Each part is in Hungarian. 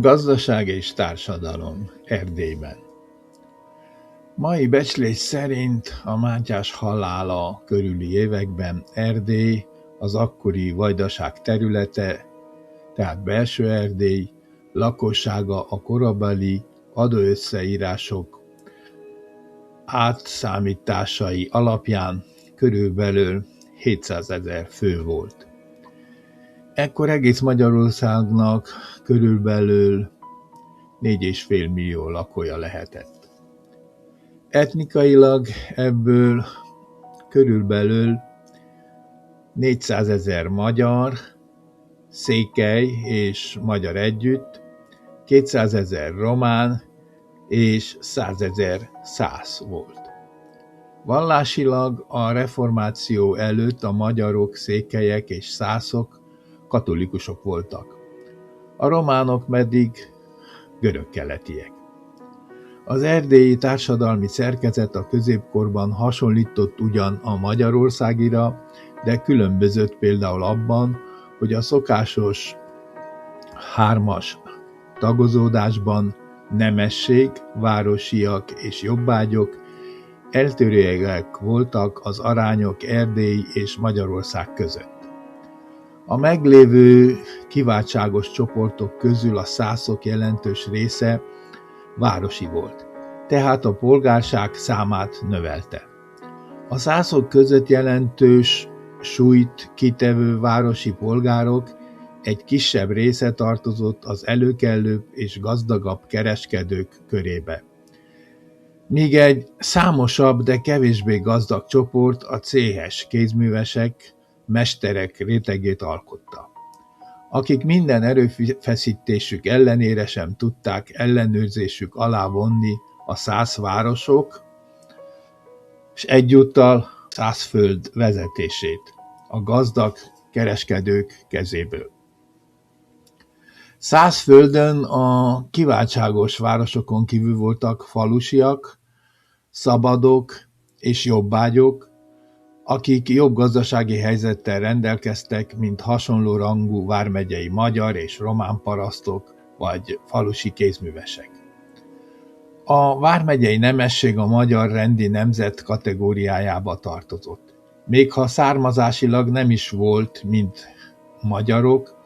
Gazdaság és társadalom Erdélyben. Mai becslés szerint a Mátyás halála körüli években Erdély, az akkori Vajdaság területe, tehát Belső-Erdély lakossága a korabeli adóösszeírások átszámításai alapján körülbelül 700 000 fő volt. Ekkor egész Magyarországnak körülbelül 4,5 millió lakója lehetett. Etnikailag ebből körülbelül 400 000 magyar, székely és magyar együtt, 200 000 román és 100 000 szász volt. Vallásilag a reformáció előtt a magyarok, székelyek és szászok katolikusok voltak, a románok pedig görögkeletiek. Az erdélyi társadalmi szerkezet a középkorban hasonlított ugyan a magyarországira, de különbözött például abban, hogy a szokásos 3-as tagozódásban nemesség, városiak és jobbágyok eltérőek voltak az arányok Erdély és Magyarország között. A meglévő kiváltságos csoportok közül a szászok jelentős része városi volt, tehát a polgárság számát növelte. A szászok között jelentős súlyt kitevő városi polgárok egy kisebb része tartozott az előkelőbb és gazdagabb kereskedők körébe. Míg egy számosabb, de kevésbé gazdag csoport a céhes kézművesek, mesterek rétegét alkotta, akik minden erőfeszítésük ellenére sem tudták ellenőrzésük alá vonni a szász városok, és egyúttal szászföld vezetését a gazdag kereskedők kezéből. Szászföldön a kiváltságos városokon kívül voltak falusiak, szabadok és jobbágyok, akik jobb gazdasági helyzettel rendelkeztek, mint hasonló rangú vármegyei magyar és román parasztok vagy falusi kézművesek. A vármegyei nemesség a magyar rendi nemzet kategóriájába tartozott. Még ha származásilag nem is volt, mint magyarok,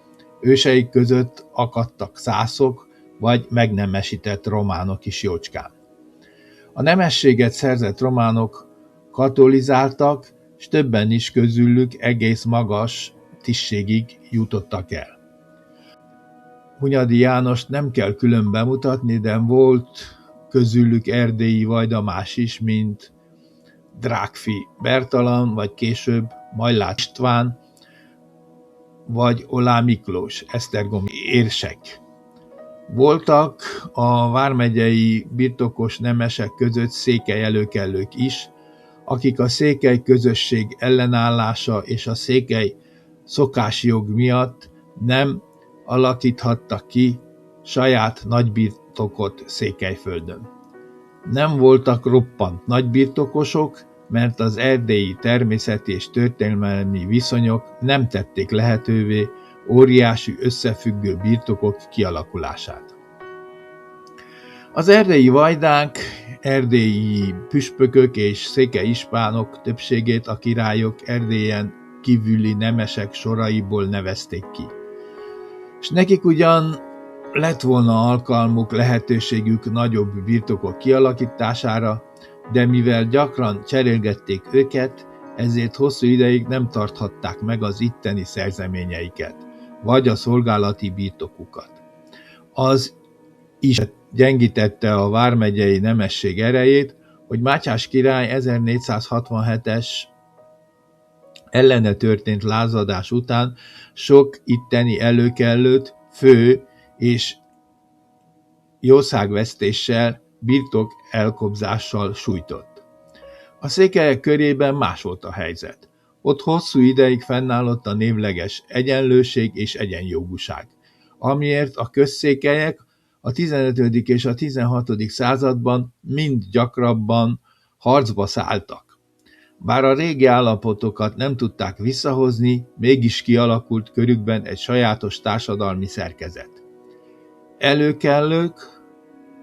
őseik között akadtak szászok vagy megnemesített románok is jócskán. A nemességet szerzett románok katolizáltak, és többen is közülük egész magas tisztségig jutottak el. Hunyadi Jánost nem kell külön bemutatni, de volt közülük erdélyi vajdamás is, mint Drágfi Bertalan, vagy később Majlát István, vagy Olá Miklós, esztergomi érsek. Voltak a vármegyei birtokos nemesek között székely előkelők is, akik a székely közösség ellenállása és a székely szokásjog miatt nem alakíthattak ki saját nagybirtokot Székelyföldön. Nem voltak roppant nagybirtokosok, mert az erdélyi természeti és történelmi viszonyok nem tették lehetővé óriási összefüggő birtokok kialakulását. Az erdélyi vajdák, erdélyi püspökök és székely ispánok többségét a királyok Erdélyen kívüli nemesek soraiból nevezték ki. És nekik ugyan lett volna alkalmuk, lehetőségük nagyobb birtokok kialakítására, de mivel gyakran cserélgették őket, ezért hosszú ideig nem tarthatták meg az itteni szerzeményeiket, vagy a szolgálati birtokukat. Az is gyengítette a vármegyei nemesség erejét, hogy Mátyás király 1467-es ellene történt lázadás után sok itteni előkelőt fő és jószágvesztéssel, birtok elkobzással sújtott. A székelyek körében más volt a helyzet. Ott hosszú ideig fennállott a névleges egyenlőség és egyenjogúság, amiért a közszékelyek a 15. és a 16. században mind gyakrabban harcba szálltak. Bár a régi állapotokat nem tudták visszahozni, mégis kialakult körükben egy sajátos társadalmi szerkezet. előkellők,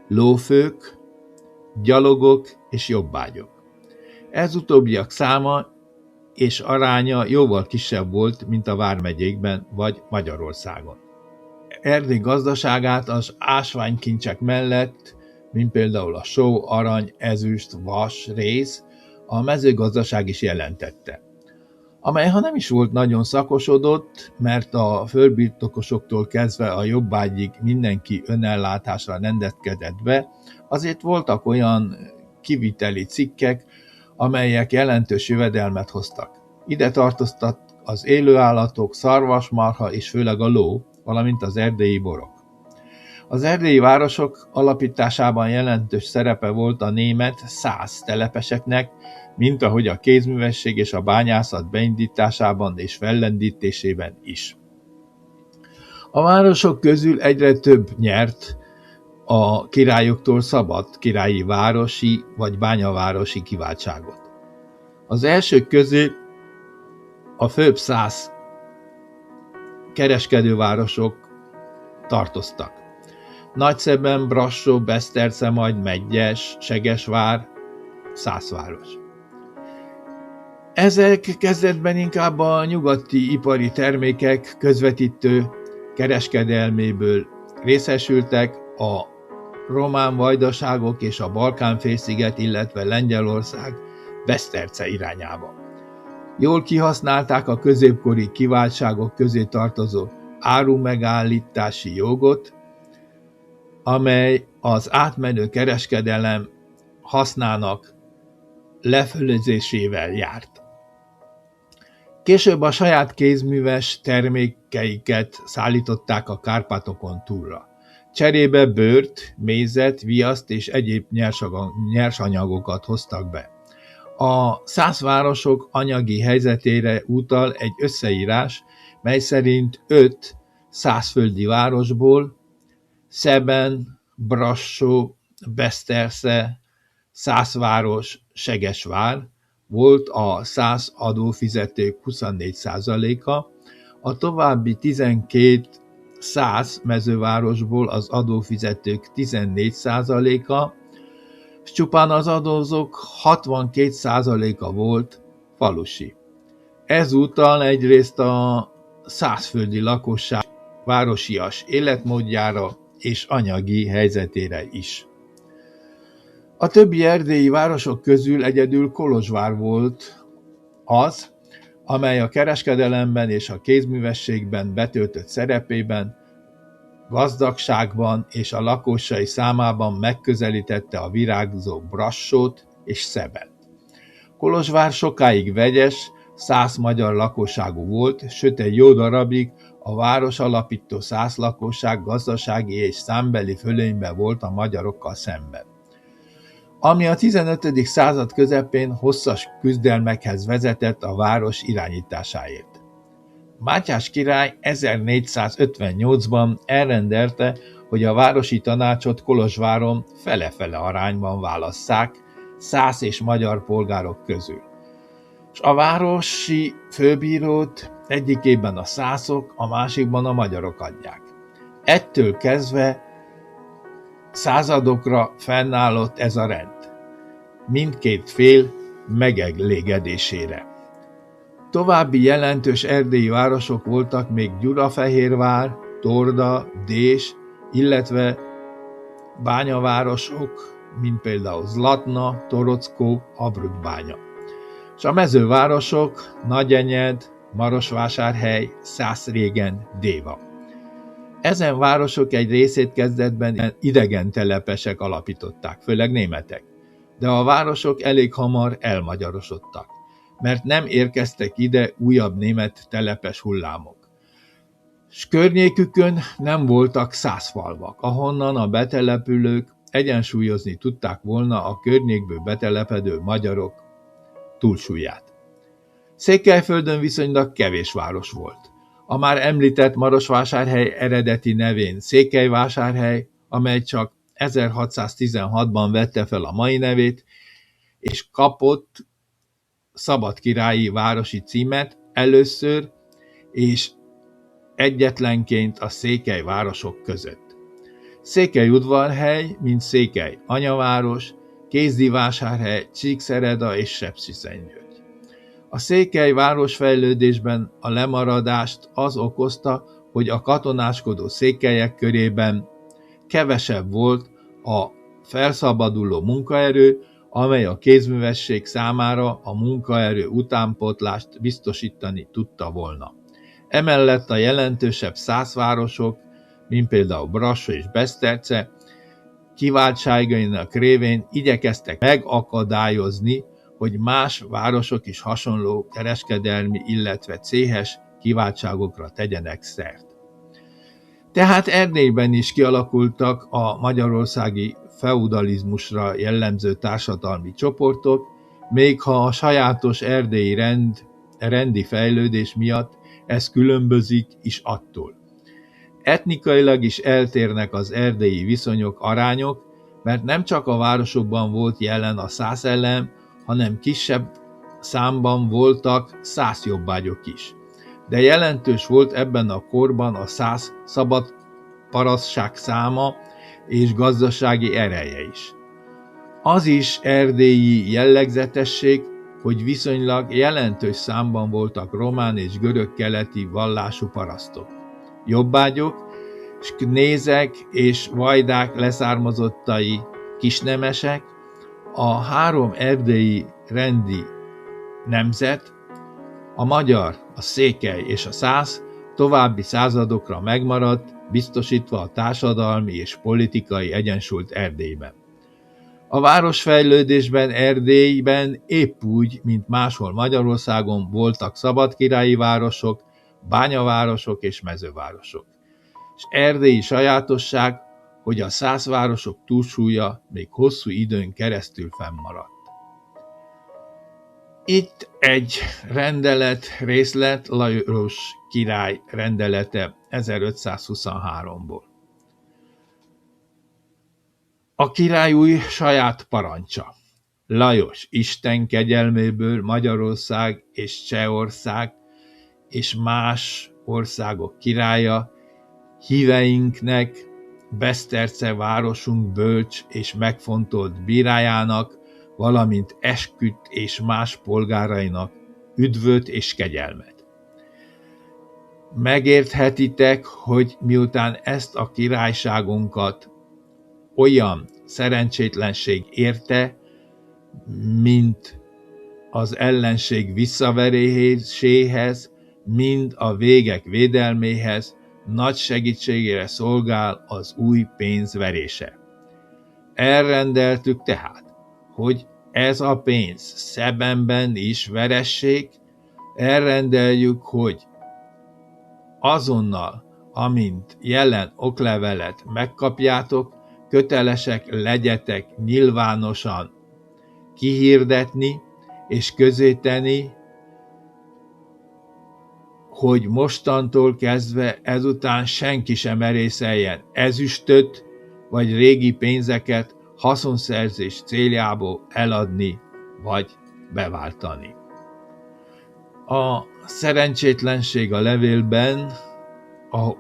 lófők, gyalogok és jobbágyok. Ez utóbbiak száma és aránya jóval kisebb volt, mint a vármegyékben vagy Magyarországon. Erdély gazdaságát az ásványkincsek mellett, mint például a só, arany, ezüst, vas, rész, a mezőgazdaság is jelentette, amely ha nem is volt nagyon szakosodott, mert a földbirtokosoktól kezdve a jobbágyig mindenki önellátásra rendelkezett be, azért voltak olyan kiviteli cikkek, amelyek jelentős jövedelmet hoztak. Ide tartoztak az élőállatok, szarvasmarha és főleg a ló, valamint az erdélyi borok. Az erdélyi városok alapításában jelentős szerepe volt a német szász telepeseknek, mint ahogy a kézművesség és a bányászat beindításában és fellendítésében is. A városok közül egyre több nyert a királyoktól szabad királyi városi vagy bányavárosi kiváltságot. Az elsők közé a főbb szász kereskedővárosok tartoztak. Nagyszeben, Brassó, Beszterce, majd Medgyes, Segesvár, Szászváros. Ezek kezdetben inkább a nyugati ipari termékek közvetítő kereskedelméből részesültek a román vajdaságok és a Balkán-félsziget, illetve Lengyelország Beszterce irányába. Jól kihasználták a középkori kiváltságok közé tartozó árumegállítási jogot, amely az átmenő kereskedelem hasznának lefölözésével járt. Később a saját kézműves termékeiket szállították a Kárpátokon túlra. Cserébe bőrt, mézet, viaszt és egyéb nyersanyagokat hoztak be. A szászvárosok anyagi helyzetére utal egy összeírás, mely szerint 5 szászföldi városból Szeben, Brassó, Beszterce, Szászváros, Segesvár volt a szász adófizetők 24%-a, a további 12 szász mezővárosból az adófizetők 14%-a, és csupán az adózók 62%-a volt falusi. Ezúttal egyrészt a szászföldi lakosság városias életmódjára és anyagi helyzetére is. A többi erdélyi városok közül egyedül Kolozsvár volt az, amely a kereskedelemben és a kézművességben betöltött szerepében, gazdagságban és a lakosai számában megközelítette a virágzó Brassót és Szebet. Kolozsvár sokáig vegyes, szász magyar lakosságú volt, sőt egy jó darabig a város alapító szász lakosság gazdasági és számbeli fölényben volt a magyarokkal szemben. Ami a 15. század közepén hosszas küzdelmekhez vezetett a város irányításáért. Mátyás király 1458-ban elrendelte, hogy a városi tanácsot Kolozsváron fele-fele arányban válasszák szász és magyar polgárok közül. És a városi főbírót egyikében a szászok, a másikban a magyarok adják. Ettől kezdve századokra fennállott ez a rend, mindkét fél megelégedésére. További jelentős erdélyi városok voltak még Gyulafehérvár, Torda, Dés, illetve bányavárosok, mint például Zlatna, Torockó, Abrudbánya. És a mezővárosok Nagyenyed, Marosvásárhely, Szászrégen, Déva. Ezen városok egy részét kezdetben idegen telepesek alapították, főleg németek, de a városok elég hamar elmagyarosodtak, mert nem érkeztek ide újabb német telepes hullámok. S környékükön nem voltak szászfalvak, ahonnan a betelepülők egyensúlyozni tudták volna a környékből betelepedő magyarok túlsúlyát. Székelyföldön viszonylag kevés város volt. A már említett Marosvásárhely eredeti nevén Székelyvásárhely, amely csak 1616-ban vette fel a mai nevét, és kapott szabadkirályi városi címet először és egyetlenként a székely városok között. Székelyudvarhely, mint Székely anyaváros, Kézdivásárhely, Csíkszereda és Sepsiszentgyörgy. A székely városfejlődésben a lemaradást az okozta, hogy a katonáskodó székelyek körében kevesebb volt a felszabaduló munkaerő, amely a kézművesség számára a munkaerő utánpótlást biztosítani tudta volna. Emellett a jelentősebb szászvárosok, mint például Brassó és Beszterce, kiváltságainak révén igyekeztek megakadályozni, hogy más városok is hasonló kereskedelmi, illetve céhes kiváltságokra tegyenek szert. Tehát Erdélyben is kialakultak a magyarországi feudalizmusra jellemző társadalmi csoportok, még ha a sajátos erdélyi rendi fejlődés miatt ez különbözik is attól. Etnikailag is eltérnek az erdélyi viszonyok, arányok, mert nem csak a városokban volt jelen a szászellem, hanem kisebb számban voltak szászjobbágyok is. De jelentős volt ebben a korban a szász szabad parasztság száma és gazdasági ereje is. Az is erdélyi jellegzetesség, hogy viszonylag jelentős számban voltak román és görög-keleti vallású parasztok. Jobbágyok, knézek és vajdák leszármazottai kisnemesek, a három erdélyi rendi nemzet, a magyar, a székely és a szász további századokra megmaradt, biztosítva a társadalmi és politikai egyensúlyt Erdélyben. A városfejlődésben Erdélyben épp úgy, mint máshol Magyarországon voltak szabadkirályi városok, bányavárosok és mezővárosok. És erdélyi sajátosság, hogy a szászvárosok túlsúlya még hosszú időn keresztül fennmaradt. Itt egy rendelet részlet, Lajos király rendelete 1523-ból. A király új saját parancsa. Lajos Isten kegyelméből Magyarország és Csehország és más országok királya, híveinknek, Beszterce városunk bölcs és megfontolt bírájának, valamint esküdt és más polgárainak üdvöt és kegyelmet. Megérthetitek, hogy miután ezt a királyságunkat olyan szerencsétlenség érte, mint az ellenség visszaveréséhez, mind a végek védelméhez, nagy segítségére szolgál az új pénz verése. Elrendeltük tehát, hogy ez a pénz Szebenben is veressék, elrendeljük, hogy azonnal, amint jelen oklevelet megkapjátok, kötelesek legyetek nyilvánosan kihirdetni és közzétenni, hogy mostantól kezdve ezután senki sem merészeljen ezüstöt vagy régi pénzeket haszonszerzés céljából eladni vagy beváltani. A szerencsétlenség a levélben,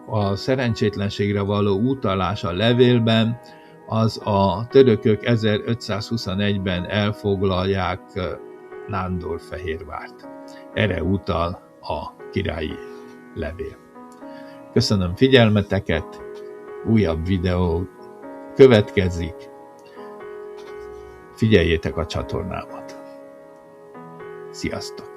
a szerencsétlenségre való utalás a levélben, az a törökök 1521-ben elfoglalják Nándorfehérvárt. Erre utal a királyi levél. Köszönöm figyelmeteket, újabb videó következik. Figyeljétek a csatornámat. Sziasztok!